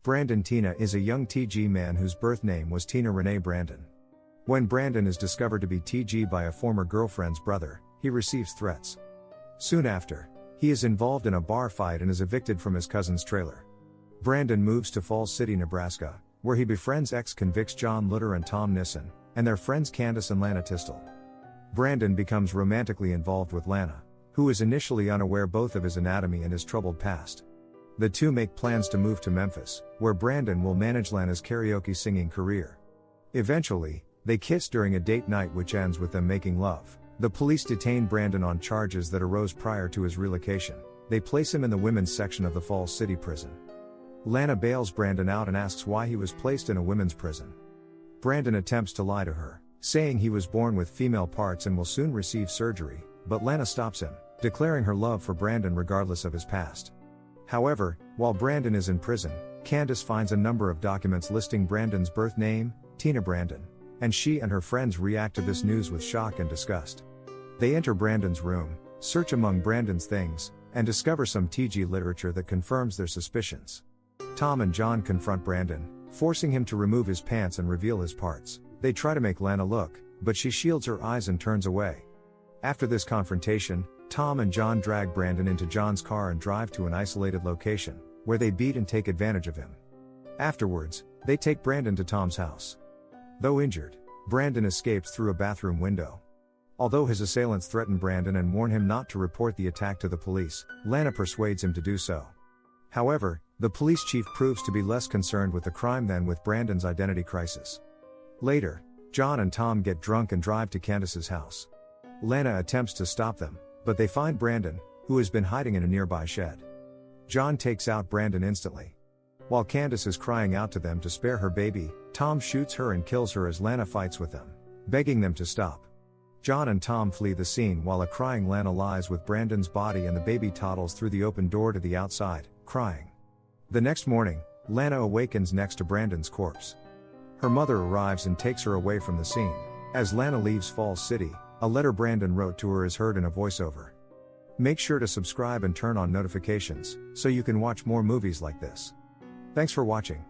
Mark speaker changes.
Speaker 1: Brandon Teena is a young TG man whose birth name was Teena Brandon. When Brandon is discovered to be TG by a former girlfriend's brother, he receives threats. Soon after, he is involved in a bar fight and is evicted from his cousin's trailer. Brandon moves to Falls City, Nebraska, where he befriends ex-convicts John Lutter and Tom Nissen, and their friends Candace and Lana Tistel. Brandon becomes romantically involved with Lana, who is initially unaware both of his anatomy and his troubled past. The two make plans to move to Memphis, where Brandon will manage Lana's karaoke singing career. Eventually, they kiss during a date night which ends with them making love. The police detain Brandon on charges that arose prior to his relocation. They place him in the women's section of the Falls City prison. Lana bails Brandon out and asks why he was placed in a women's prison. Brandon attempts to lie to her, saying he was born with female parts and will soon receive surgery, but Lana stops him, declaring her love for Brandon regardless of his past. However, while Brandon is in prison, Candace finds a number of documents listing Brandon's birth name, Teena Brandon, and she and her friends react to this news with shock and disgust. They enter Brandon's room, search among Brandon's things, and discover some TG literature that confirms their suspicions. Tom and John confront Brandon, forcing him to remove his pants and reveal his parts. They try to make Lana look, but she shields her eyes and turns away. After this confrontation, Tom and John drag Brandon into John's car and drive to an isolated location, where they beat and take advantage of him. Afterwards, they take Brandon to Tom's house. Though injured, Brandon escapes through a bathroom window. Although his assailants threaten Brandon and warn him not to report the attack to the police, Lana persuades him to do so. However, the police chief proves to be less concerned with the crime than with Brandon's identity crisis. Later, John and Tom get drunk and drive to Candace's house. Lana attempts to stop them, but they find Brandon, who has been hiding in a nearby shed. John takes out Brandon instantly. While Candace is crying out to them to spare her baby, Tom shoots her and kills her as Lana fights with them, begging them to stop. John and Tom flee the scene while a crying Lana lies with Brandon's body and the baby toddles through the open door to the outside, crying. The next morning, Lana awakens next to Brandon's corpse. Her mother arrives and takes her away from the scene. As Lana leaves Falls City, a letter Brandon wrote to her is heard in a voiceover. Make sure to subscribe and turn on notifications, so you can watch more movies like this. Thanks for watching.